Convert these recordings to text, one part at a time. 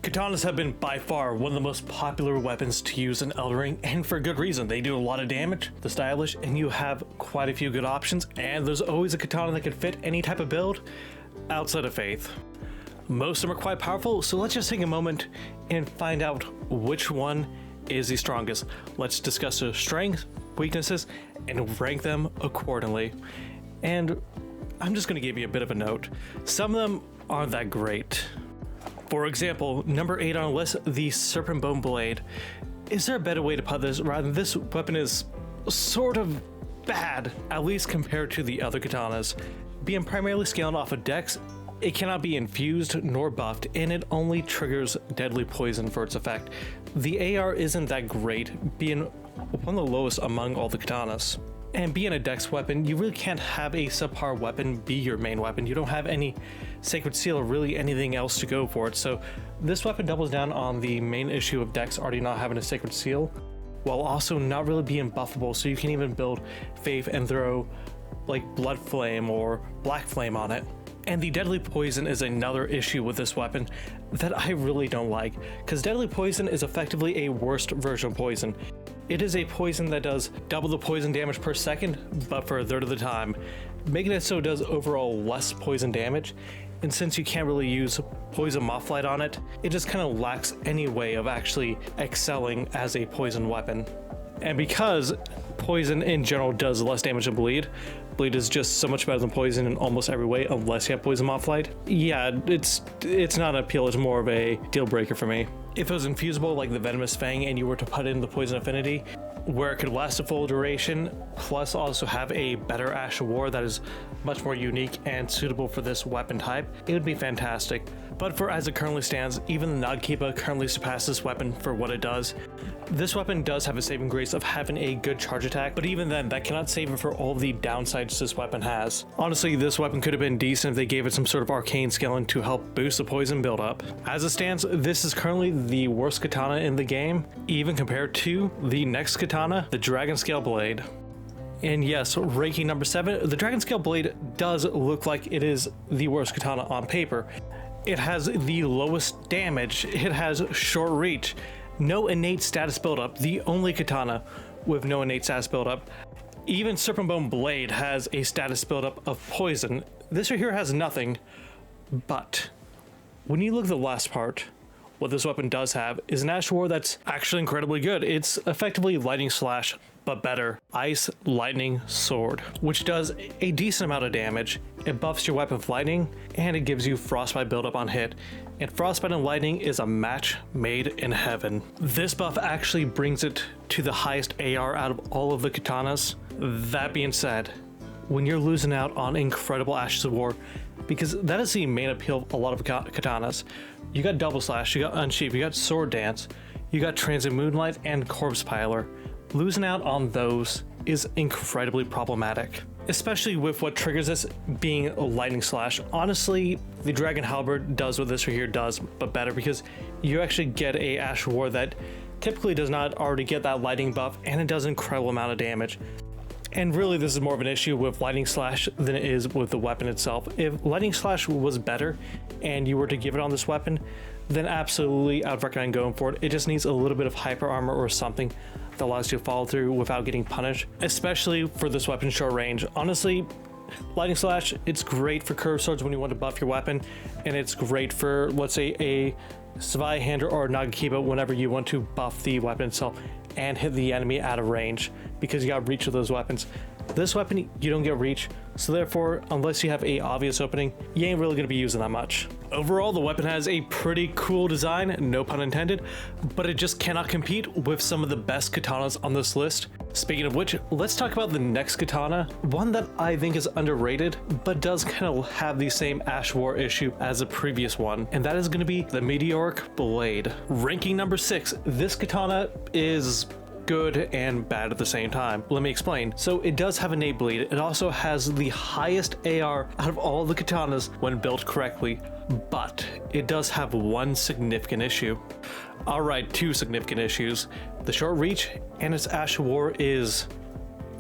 Katanas have been by far one of the most popular weapons to use in Elden Ring, and for good reason. They do a lot of damage, they're stylish, and you have quite a few good options, and there's always a katana that can fit any type of build outside of Faith. Most of them are quite powerful, so let's just take a moment and find out which one is the strongest. Let's discuss their strengths, weaknesses, and rank them accordingly. And I'm just going to give you a bit of a note. Some of them aren't that great. For example, number 8 on the list, the Serpent Bone Blade. Is there a better way to put this rather than this weapon is sort of bad, at least compared to the other katanas. Being primarily scaled off of dex, it cannot be infused nor buffed, and it only triggers deadly poison for its effect. The AR isn't that great, being one of the lowest among all the katanas. And being a dex weapon, you really can't have a subpar weapon be your main weapon. You don't have any sacred seal or really anything else to go for it. So this weapon doubles down on the main issue of dex already not having a sacred seal, while also not really being buffable. So you can even build Faith and throw like Blood Flame or Black Flame on it. And the deadly poison is another issue with this weapon that I really don't like, because deadly poison is effectively a worst version of poison. It is a poison that does double the poison damage per second, but for a third of the time, making it so it does overall less poison damage. And since you can't really use poison mothlight on it, it just kind of lacks any way of actually excelling as a poison weapon. And because poison in general does less damage than bleed is just so much better than poison in almost every way, unless you have poison mothlight. Yeah, it's not an appeal, it's more of a deal breaker for me. If it was infusible like the Venomous Fang and you were to put in the poison affinity, where it could last a full duration, plus also have a better Ash of War that is much more unique and suitable for this weapon type, it would be fantastic. But for as it currently stands, even the Nagkiba currently surpasses this weapon for what it does. This weapon does have a saving grace of having a good charge attack, but even then, that cannot save it for all the downsides this weapon has. Honestly, this weapon could have been decent if they gave it some sort of arcane scaling to help boost the poison buildup. As it stands, this is currently the worst katana in the game, even compared to the next katana, the Dragon Scale Blade. And yes, ranking number 7, the Dragon Scale Blade does look like it is the worst katana on paper. It has the lowest damage, it has short reach, no innate status buildup, the only katana with no innate status buildup. Even Serpent Bone Blade has a status buildup of poison. This right here has nothing, but when you look at the last part, what this weapon does have is an Ash of War that's actually incredibly good. It's effectively Lightning Slash, but better. Ice Lightning Sword, which does a decent amount of damage. It buffs your weapon with lightning, and it gives you Frostbite buildup on hit. And Frostbite and Lightning is a match made in heaven. This buff actually brings it to the highest AR out of all of the katanas. That being said, when you're losing out on incredible Ashes of War, because that is the main appeal of a lot of katanas. You got Double Slash, you got Unsheath, you got Sword Dance, you got Transient Moonlight, and Corpse Piler. Losing out on those is incredibly problematic, especially with what triggers this being a Lightning Slash. Honestly, the Dragon Halberd does what this right here does, but better, because you actually get a Ash of War that typically does not already get that lightning buff, and it does an incredible amount of damage. And really, this is more of an issue with Lightning Slash than it is with the weapon itself. If Lightning Slash was better and you were to give it on this weapon, then absolutely I'd recommend going for it. It just needs a little bit of hyper armor or something that allows you to follow through without getting punished, especially for this weapon's short range. Honestly, Lightning Slash, it's great for curved swords when you want to buff your weapon, and it's great for, let's say, a Zweihander or Nagkiba whenever you want to buff the weapon itself and hit the enemy out of range, because you got reach of those weapons. This weapon, you don't get reach, so therefore, unless you have a obvious opening, you ain't really gonna be using that much. Overall, the weapon has a pretty cool design, no pun intended, but it just cannot compete with some of the best katanas on this list. Speaking of which, let's talk about the next katana, one that I think is underrated, but does kind of have the same Ash War issue as the previous one, and that is gonna be the Meteoric Blade. Ranking number 6, this katana is good and bad at the same time. Let me explain. So it does have innate bleed. It also has the highest AR out of all the katanas when built correctly, but it does have one significant issue. Alright, 2 significant issues. The short reach and its Ash of War is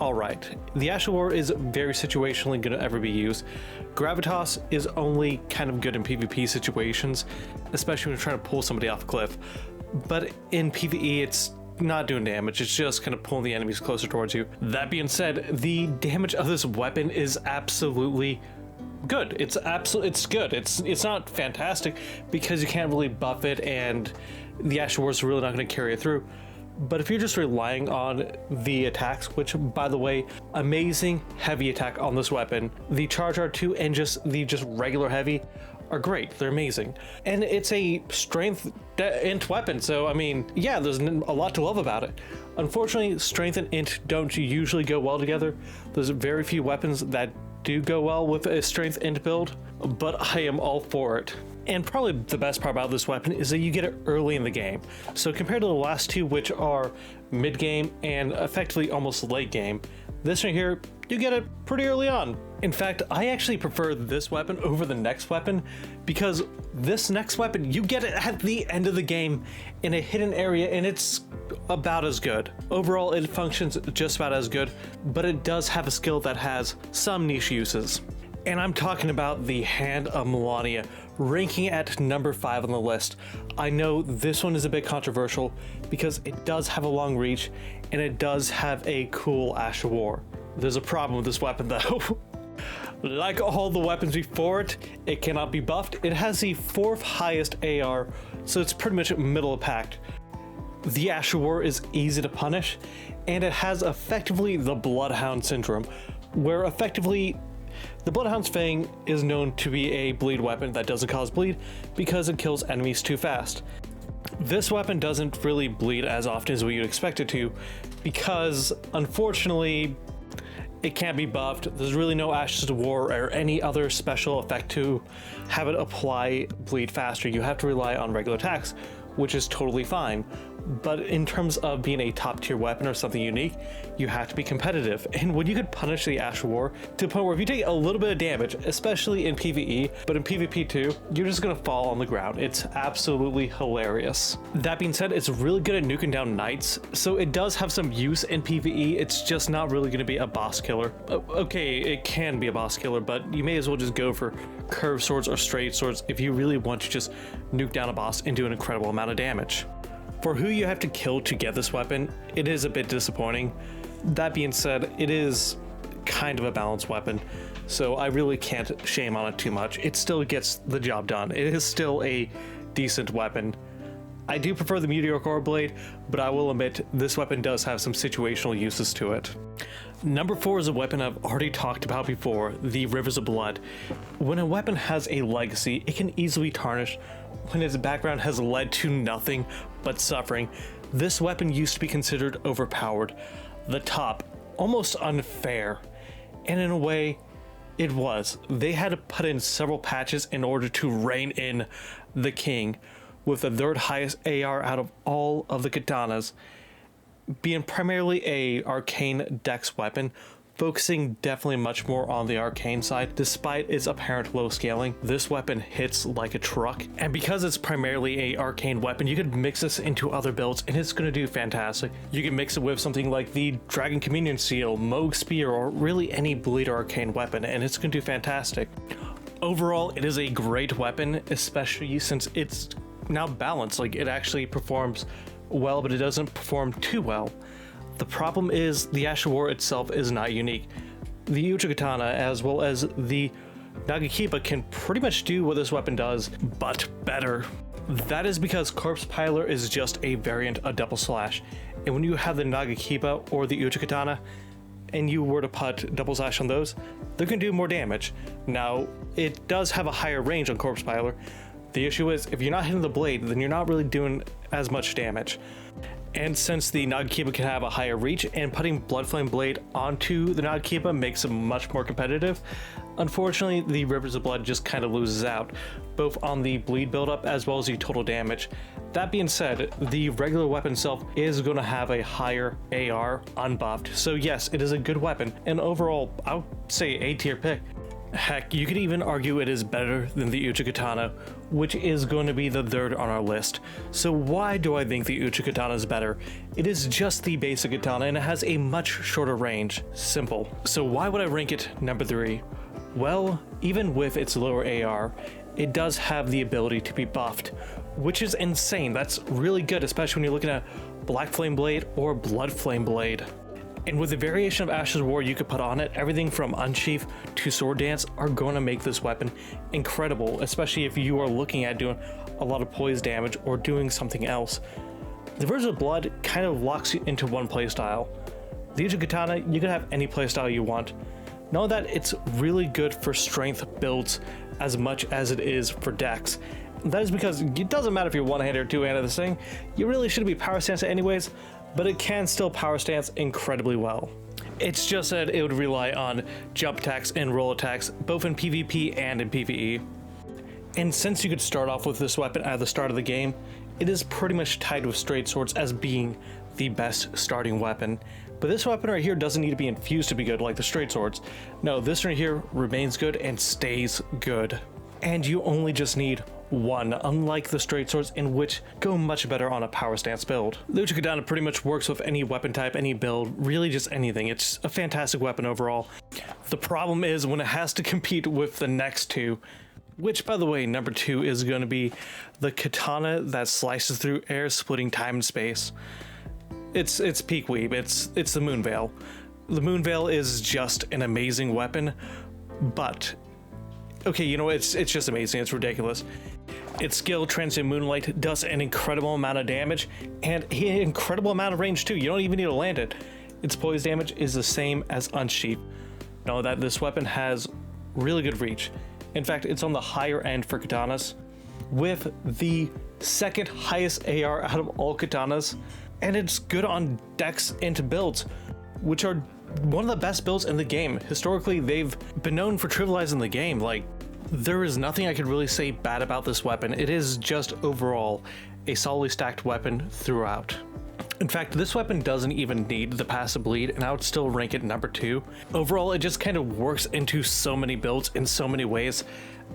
all right. The Ash of War is very situationally going to ever be used. Gravitas is only kind of good in PvP situations, especially when you're trying to pull somebody off a cliff. But in PvE, it's not doing damage. It's just kind of pulling the enemies closer towards you. That being said, the damage of this weapon is absolutely good. It's good. It's not fantastic because you can't really buff it, and the Ash of War is really not going to carry it through. But if you're just relying on the attacks, which by the way, amazing heavy attack on this weapon, the charge R2 and the regular heavy are great. They're amazing. And it's a strength int weapon, so I mean, yeah, there's a lot to love about it. Unfortunately, strength and int don't usually go well together. There's very few weapons that do go well with a strength int build, but I am all for it. And probably the best part about this weapon is that you get it early in the game. So compared to the last two, which are mid-game and effectively almost late game, this right here, you get it pretty early on. In fact, I actually prefer this weapon over the next weapon because this next weapon, you get it at the end of the game in a hidden area, and it's about as good. Overall, it functions just about as good, but it does have a skill that has some niche uses. And I'm talking about the Hand of Melania, ranking at number 5 on the list. I know this one is a bit controversial because it does have a long reach and it does have a cool Ash of War. There's a problem with this weapon though. Like all the weapons before it, it cannot be buffed. It has the 4th highest AR, so it's pretty much middle of pack. The Ash of War is easy to punish, and it has effectively the Bloodhound syndrome, where effectively the Bloodhound's Fang is known to be a bleed weapon that doesn't cause bleed because it kills enemies too fast. This weapon doesn't really bleed as often as we would expect it to because, unfortunately, it can't be buffed. There's really no Ashes of War or any other special effect to have it apply bleed faster. You have to rely on regular attacks, which is totally fine. But in terms of being a top tier weapon or something unique, you have to be competitive. And when you could punish the Ash of War to the point where if you take a little bit of damage, especially in PvE, but in PvP too, you're just gonna fall on the ground. It's absolutely hilarious. That being said, it's really good at nuking down knights, so it does have some use in PvE. It's just not really gonna be a boss killer. Okay, it can be a boss killer, but you may as well just go for curved swords or straight swords if you really want to just nuke down a boss and do an incredible amount of damage. For who you have to kill to get this weapon, it is a bit disappointing. That being said, it is kind of a balanced weapon, so I really can't shame on it too much. It still gets the job done. It is still a decent weapon. I do prefer the Meteor Core Blade, but I will admit this weapon does have some situational uses to it. Number 4 is a weapon I've already talked about before, the Rivers of Blood. When a weapon has a legacy, it can easily tarnish when its background has led to nothing but suffering. This weapon used to be considered overpowered, the top, almost unfair, and in a way, it was. They had to put in several patches in order to rein in the king, with the 3rd highest AR out of all of the katanas, being primarily a arcane dex weapon, focusing definitely much more on the arcane side. Despite its apparent low scaling, this weapon hits like a truck, and because it's primarily a arcane weapon, you could mix this into other builds and it's going to do fantastic. You can mix it with something like the Dragon Communion Seal, Moog Spear, or really any bleed or arcane weapon, and it's going to do fantastic. Overall, it is a great weapon, especially since it's now balanced. Like, it actually performs well, but it doesn't perform too well. The problem is the Ash of War itself is not unique. The Uchigatana as well as the Nagakiba can pretty much do what this weapon does, but better. That is because Corpse Piler is just a variant of Double Slash, and when you have the Nagakiba or the Uchigatana, and you were to put Double Slash on those, they're going to do more damage. Now, it does have a higher range on Corpse Piler. The issue is, if you're not hitting the blade, then you're not really doing as much damage. And since the Nagakiba can have a higher reach, and putting Bloodflame Blade onto the Nagakiba makes it much more competitive, unfortunately the Rivers of Blood just kind of loses out, both on the bleed buildup as well as the total damage. That being said, the regular weapon itself is going to have a higher AR unbuffed, so yes, it is a good weapon, and overall I would say A tier pick. Heck, you could even argue it is better than the Uchigatana, which is going to be the third on our list. So why do I think the Uchi Katana is better? It is just the basic katana and it has a much shorter range. Simple. So why would I rank it number 3? Well, even with its lower AR, it does have the ability to be buffed, which is insane. That's really good, especially when you're looking at Black Flame Blade or Blood Flame Blade. And with the variation of Ash's War you could put on it, everything from Unsheath to Sword Dance are going to make this weapon incredible, especially if you are looking at doing a lot of poise damage or doing something else. The Verge of Blood kind of locks you into one playstyle. The Uchi Katana, you can have any playstyle you want. Know that it's really good for strength builds as much as it is for dex. That is because it doesn't matter if you're one-handed or two-handed this thing, you really shouldn't be power stance anyways, but it can still power stance incredibly well. It's just that it would rely on jump attacks and roll attacks, both in PvP and in PvE. And since you could start off with this weapon at the start of the game, it is pretty much tied with straight swords as being the best starting weapon. But this weapon right here doesn't need to be infused to be good like the straight swords. No, this right here remains good and stays good. And you only just need one, unlike the straight swords, in which go much better on a power stance build. The Uchi Katana pretty much works with any weapon type, any build, really just anything. It's a fantastic weapon overall. The problem is when it has to compete with the next two, which by the way, number 2 is going to be the katana that slices through air, splitting time and space. It's peak weeb, it's the Moonveil. The Moonveil is just an amazing weapon, but okay, you know, it's just amazing, it's ridiculous. Its skill, Transient Moonlight, does an incredible amount of damage and an incredible amount of range too. You don't even need to land it. Its poise damage is the same as Unsheath. Know that this weapon has really good reach. In fact, it's on the higher end for katanas, with the second highest AR out of all katanas, and it's good on dex into builds, which are one of the best builds in the game. Historically, they've been known for trivializing the game. Like, there is nothing I could really say bad about this weapon. It is just overall a solidly stacked weapon throughout. In fact, this weapon doesn't even need the passive bleed, and I would still rank it number 2. Overall, it just kind of works into so many builds in so many ways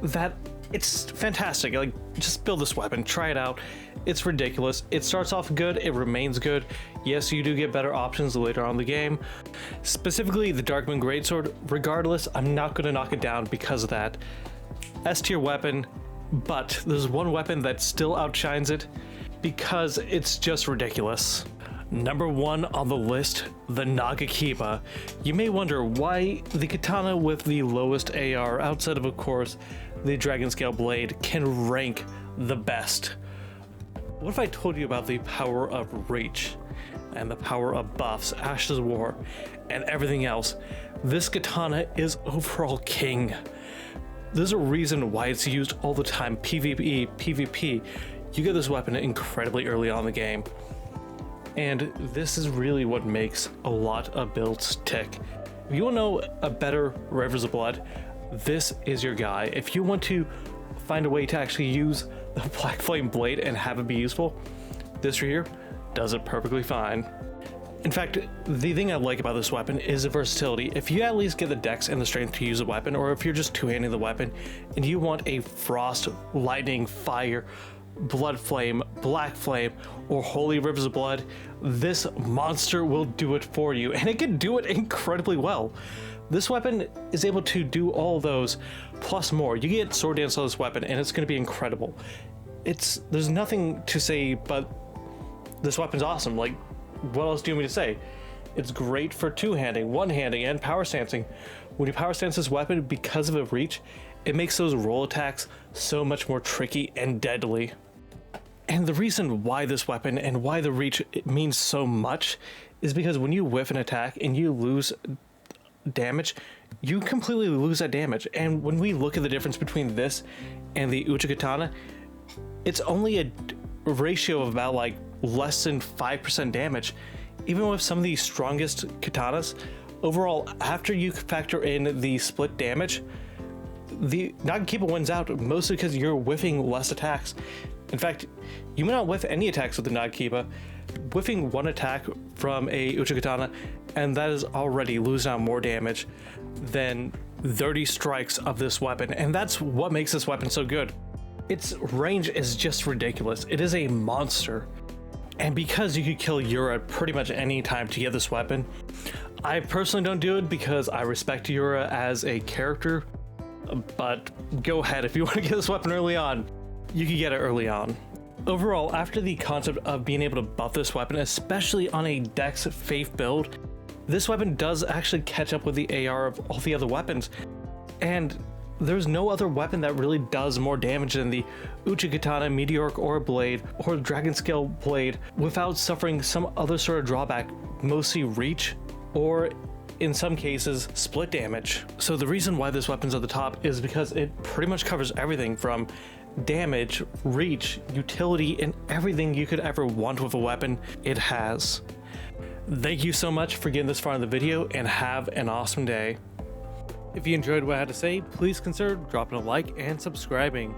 that it's fantastic. Like, just build this weapon, try it out. It's ridiculous. It starts off good, it remains good. Yes, you do get better options later on in the game. Specifically, the Darkmoon Greatsword, regardless, I'm not going to knock it down because of that. S tier weapon, but there's one weapon that still outshines it because it's just ridiculous. Number 1 on the list, the Nagakiba. You may wonder why the katana with the lowest AR, outside of course, the Dragon Scale Blade, can rank the best. What if I told you about the power of reach and the power of buffs, Ash's War, and everything else? This katana is overall king. There's a reason why it's used all the time, PvE, PvP. You get this weapon incredibly early on in the game. And this is really what makes a lot of builds tick. If you want to know a better Rivers of Blood, this is your guy. If you want to find a way to actually use the Black Flame Blade and have it be useful, this right here does it perfectly fine. In fact, the thing I like about this weapon is the versatility. If you at least get the dex and the strength to use a weapon, or if you're just two-handing the weapon and you want a frost, lightning, fire, blood flame, black flame, or holy rivers of blood, this monster will do it for you, and it can do it incredibly well. This weapon is able to do all those plus more. You get sword dance on this weapon and it's going to be incredible. There's nothing to say but this weapon's awesome. Like, what else do you want me to say? It's great for two-handing, one-handing, and power stancing. When you power stance this weapon, because of its reach, it makes those roll attacks so much more tricky and deadly. And the reason why this weapon and why the reach means so much is because when you whiff an attack and you lose damage, you completely lose that damage. And when we look at the difference between this and the Uchi Katana, it's only a ratio of about like less than 5% damage. Even with some of the strongest katanas, overall, after you factor in the split damage, the Nagakiba wins out mostly because you're whiffing less attacks. In fact, you may not whiff any attacks with the Nagakiba. Whiffing one attack from a Uchi Katana, and that is already losing out more damage than 30 strikes of this weapon, and that's what makes this weapon so good. Its range is just ridiculous. It is a monster. And because you could kill Yura pretty much any time to get this weapon, I personally don't do it because I respect Yura as a character, but go ahead, if you want to get this weapon early on, you can get it early on. Overall, after the concept of being able to buff this weapon, especially on a Dex Faith build, this weapon does actually catch up with the AR of all the other weapons, and there's no other weapon that really does more damage than the Uchi-Katana, Meteoric Aura Blade, or Dragon Scale Blade without suffering some other sort of drawback, mostly reach, or in some cases, split damage. So the reason why this weapon's at the top is because it pretty much covers everything from damage, reach, utility, and everything you could ever want with a weapon, it has. Thank you so much for getting this far in the video, and have an awesome day. If you enjoyed what I had to say, please consider dropping a like and subscribing.